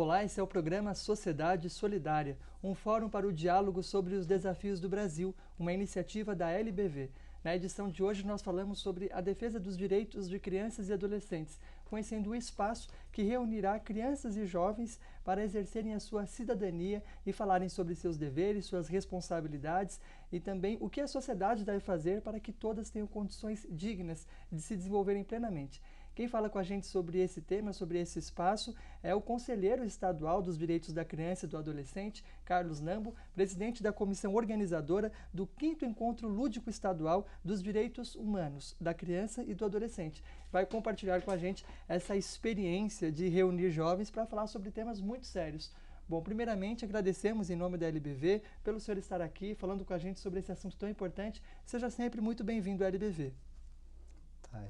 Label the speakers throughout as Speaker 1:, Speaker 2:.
Speaker 1: Olá, esse é o programa Sociedade Solidária, um fórum para o diálogo sobre os desafios do Brasil, uma iniciativa da LBV. Na edição de hoje nós falamos sobre a defesa dos direitos de crianças e adolescentes, conhecendo o espaço que reunirá crianças e jovens para exercerem a sua cidadania e falarem sobre seus deveres, suas responsabilidades e também o que a sociedade deve fazer para que todas tenham condições dignas de se desenvolverem plenamente. Quem fala com a gente sobre esse tema, sobre esse espaço, é o conselheiro estadual dos direitos da criança e do adolescente, Carlos Nambo, presidente da comissão organizadora do 5º Encontro Lúdico Estadual dos Direitos Humanos da Criança e do Adolescente. Vai compartilhar com a gente essa experiência de reunir jovens para falar sobre temas muito sérios. Bom, primeiramente agradecemos em nome da LBV pelo senhor estar aqui falando com a gente sobre esse assunto tão importante. Seja sempre muito bem-vindo à LBV.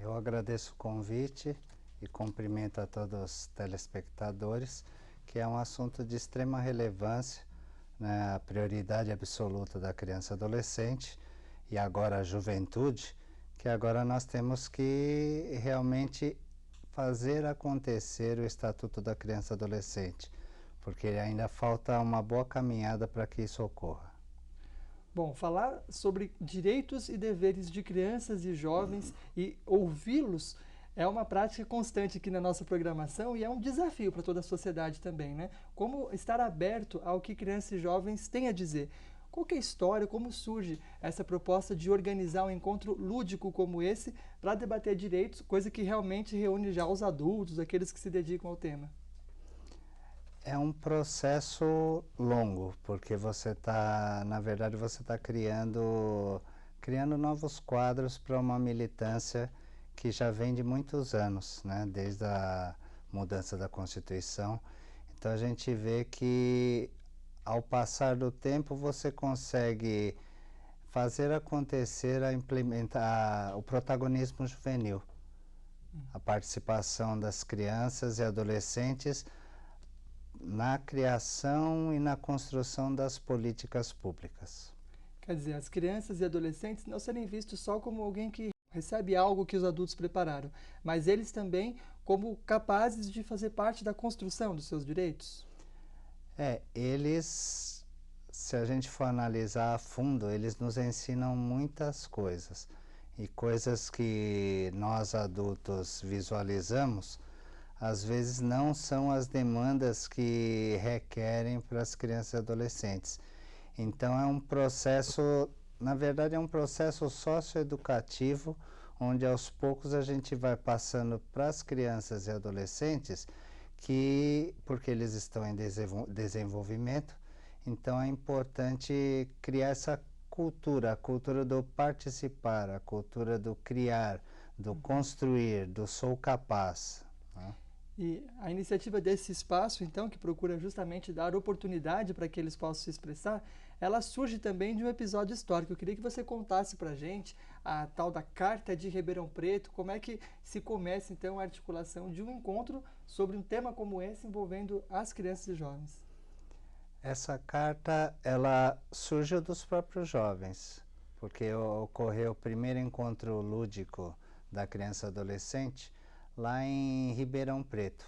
Speaker 2: Eu agradeço o convite e cumprimento a todos os telespectadores, que é um assunto de extrema relevância, né, a prioridade absoluta da criança e adolescente e agora a juventude, que agora nós temos que realmente fazer acontecer o Estatuto da Criança e Adolescente, porque ainda falta uma boa caminhada para que isso ocorra.
Speaker 1: Bom, falar sobre direitos e deveres de crianças e jovens e ouvi-los é uma prática constante aqui na nossa programação e é um desafio para toda a sociedade também, né? Como estar aberto ao que crianças e jovens têm a dizer. Qual que é a história, como surge essa proposta de organizar um encontro lúdico como esse para debater direitos, coisa que realmente reúne já os adultos, aqueles que se dedicam ao tema?
Speaker 2: É um processo longo, porque na verdade você está criando novos quadros para uma militância que já vem de muitos anos, né? Desde a mudança da Constituição. Então a gente vê que ao passar do tempo você consegue fazer acontecer implementar o protagonismo juvenil, a participação das crianças e adolescentes na criação e na construção das políticas públicas.
Speaker 1: Quer dizer, as crianças e adolescentes não serem vistos só como alguém que recebe algo que os adultos prepararam, mas eles também como capazes de fazer parte da construção dos seus direitos?
Speaker 2: Eles, se a gente for analisar a fundo, eles nos ensinam muitas coisas, e coisas que nós adultos visualizamos, às vezes não são as demandas que requerem para as crianças e adolescentes. Então é um processo, na verdade é um processo socioeducativo, onde aos poucos a gente vai passando para as crianças e adolescentes, porque eles estão em desenvolvimento, então é importante criar essa cultura, a cultura do participar, a cultura do criar, do construir, do sou capaz, né?
Speaker 1: E a iniciativa desse espaço, então, que procura justamente dar oportunidade para que eles possam se expressar, ela surge também de um episódio histórico. Eu queria que você contasse para a gente a tal da Carta de Ribeirão Preto, como é que se começa, então, a articulação de um encontro sobre um tema como esse envolvendo as crianças e jovens.
Speaker 2: Essa carta, ela surgiu dos próprios jovens, porque ocorreu o primeiro encontro lúdico da criança e adolescente lá em Ribeirão Preto.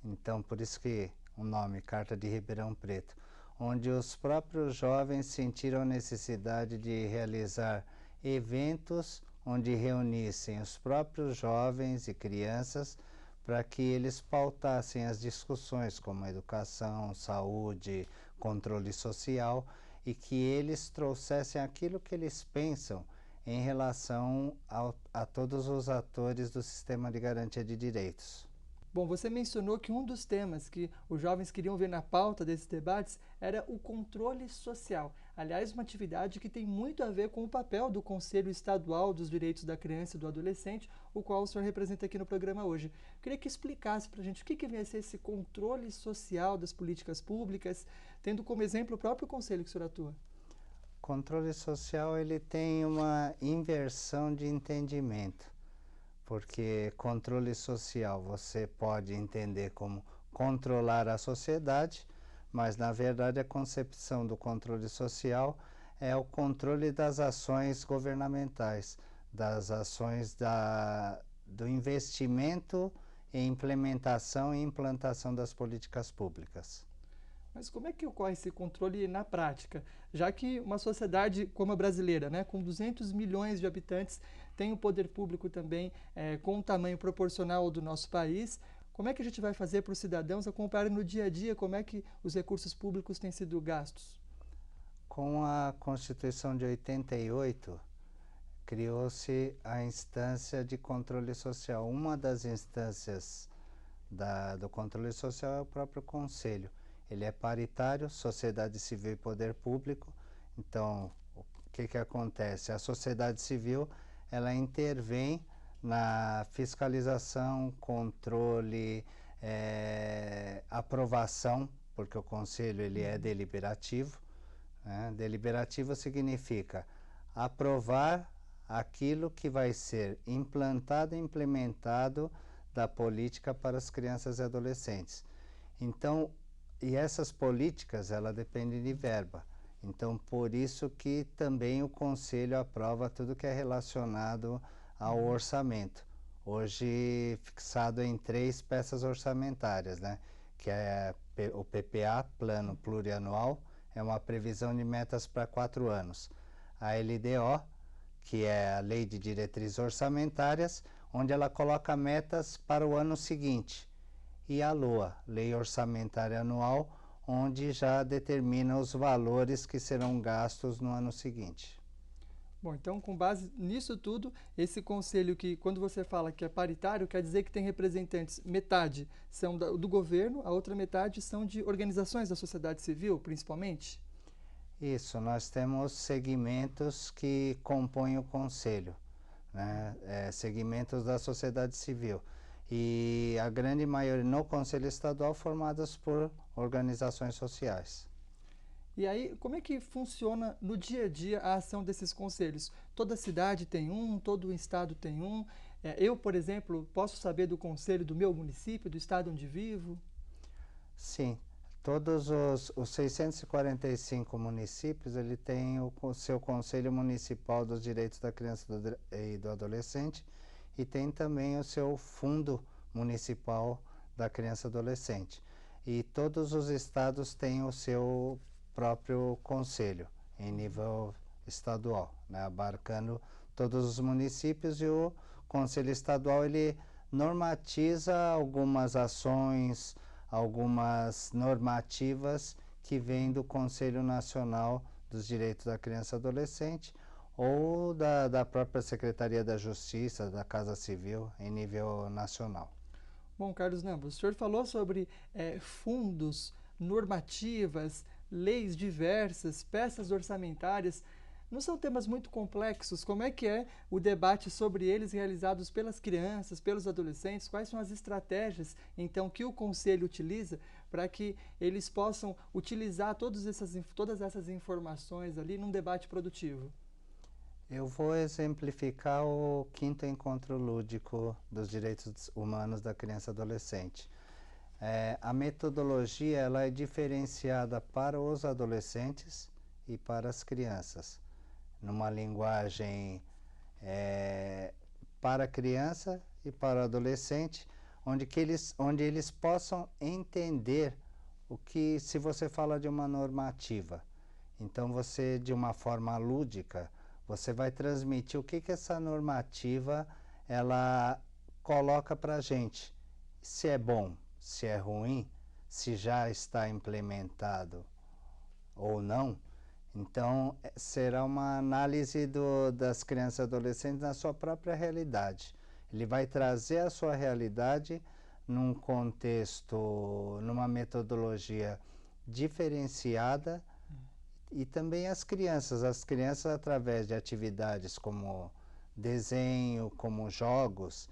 Speaker 2: Então, por isso que o nome, Carta de Ribeirão Preto, onde os próprios jovens sentiram a necessidade de realizar eventos onde reunissem os próprios jovens e crianças para que eles pautassem as discussões como educação, saúde, controle social, e que eles trouxessem aquilo que eles pensam em relação a todos os atores do sistema de garantia de direitos.
Speaker 1: Bom, você mencionou que um dos temas que os jovens queriam ver na pauta desses debates era o controle social. Aliás, uma atividade que tem muito a ver com o papel do Conselho Estadual dos Direitos da Criança e do Adolescente, o qual o senhor representa aqui no programa hoje. Eu queria que explicasse para a gente o que vai ser esse controle social das políticas públicas, tendo como exemplo o próprio conselho que o senhor atua.
Speaker 2: O controle social, ele tem uma inversão de entendimento, porque controle social você pode entender como controlar a sociedade, mas na verdade a concepção do controle social é o controle das ações governamentais, das ações do investimento em implementação e implantação das políticas públicas.
Speaker 1: Mas como é que ocorre esse controle na prática? Já que uma sociedade como a brasileira, né, com 200 milhões de habitantes, tem um poder público também com um tamanho proporcional ao do nosso país, como é que a gente vai fazer para os cidadãos acompanharem no dia a dia como é que os recursos públicos têm sido gastos?
Speaker 2: Com a Constituição de 88, criou-se a instância de controle social. Uma das instâncias do controle social é o próprio Conselho. Ele é paritário, sociedade civil e poder público. Então, o que acontece? A sociedade civil, ela intervém na fiscalização, controle, aprovação, porque o Conselho ele é deliberativo. Né? Deliberativo significa aprovar aquilo que vai ser implantado e implementado da política para as crianças e adolescentes. Então, e essas políticas, ela dependem de verba. Então, por isso que também o Conselho aprova tudo que é relacionado ao orçamento. Hoje, fixado em 3 peças orçamentárias, né? Que é o PPA, Plano Plurianual, é uma previsão de metas para 4 anos. A LDO, que é a Lei de Diretrizes Orçamentárias, onde ela coloca metas para o ano seguinte. E a LOA, Lei Orçamentária Anual, onde já determina os valores que serão gastos no ano seguinte.
Speaker 1: Bom, então, com base nisso tudo, esse conselho que, quando você fala que é paritário, quer dizer que tem representantes, metade são do governo, a outra metade são de organizações da sociedade civil, principalmente?
Speaker 2: Isso, nós temos segmentos que compõem o conselho, né? Segmentos da sociedade civil. E a grande maioria no Conselho Estadual formadas por organizações sociais.
Speaker 1: E aí, como é que funciona no dia a dia a ação desses conselhos? Toda cidade tem um, todo o estado tem um. Eu, por exemplo, posso saber do conselho do meu município, do estado onde vivo?
Speaker 2: Sim, todos os 645 municípios, ele tem o seu Conselho Municipal dos Direitos da Criança e do Adolescente e tem também o seu Fundo Municipal da Criança e Adolescente. E todos os estados têm o seu próprio conselho em nível estadual, né, abarcando todos os municípios, e o Conselho Estadual ele normatiza algumas ações, algumas normativas que vêm do Conselho Nacional dos Direitos da Criança e Adolescente ou da própria Secretaria da Justiça, da Casa Civil, em nível nacional.
Speaker 1: Bom, Carlos Nambros, o senhor falou sobre fundos, normativas, leis diversas, peças orçamentárias. Não são temas muito complexos? Como é que é o debate sobre eles realizados pelas crianças, pelos adolescentes? Quais são as estratégias, então, que o Conselho utiliza para que eles possam utilizar todas essas informações ali num debate produtivo?
Speaker 2: Eu vou exemplificar o 5º Encontro Lúdico dos Direitos Humanos da Criança e Adolescente. A metodologia ela é diferenciada para os adolescentes e para as crianças, numa linguagem para a criança e para o adolescente, onde eles possam entender o que, se você fala de uma normativa, então você, de uma forma lúdica, você vai transmitir o que essa normativa ela coloca para a gente, se é bom, se é ruim, se já está implementado ou não. Então, será uma análise das crianças e adolescentes na sua própria realidade. Ele vai trazer a sua realidade num contexto, numa metodologia diferenciada, e também as crianças através de atividades como desenho, como jogos,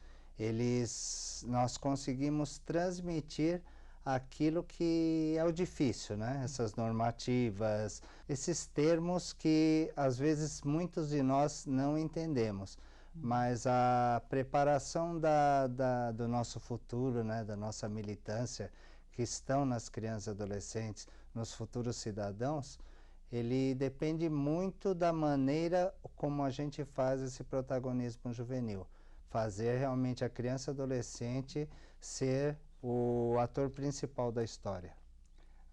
Speaker 2: nós conseguimos transmitir aquilo que é o difícil, né? Essas normativas, esses termos que às vezes muitos de nós não entendemos, mas a preparação do nosso futuro, né? Da nossa militância, que estão nas crianças e adolescentes, nos futuros cidadãos, ele depende muito da maneira como a gente faz esse protagonismo juvenil. fazer realmente a criança e adolescente ser o ator principal da história.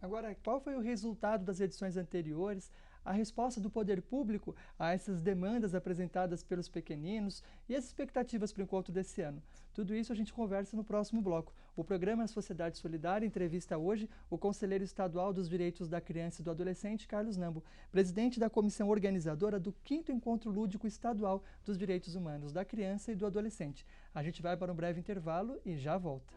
Speaker 1: Agora, qual foi o resultado das edições anteriores, a resposta do poder público a essas demandas apresentadas pelos pequeninos e as expectativas para o encontro desse ano? Tudo isso a gente conversa no próximo bloco. O programa Sociedade Solidária entrevista hoje o conselheiro estadual dos Direitos da Criança e do Adolescente, Carlos Nambo, presidente da comissão organizadora do 5º Encontro Lúdico Estadual dos Direitos Humanos da Criança e do Adolescente. A gente vai para um breve intervalo e já volta.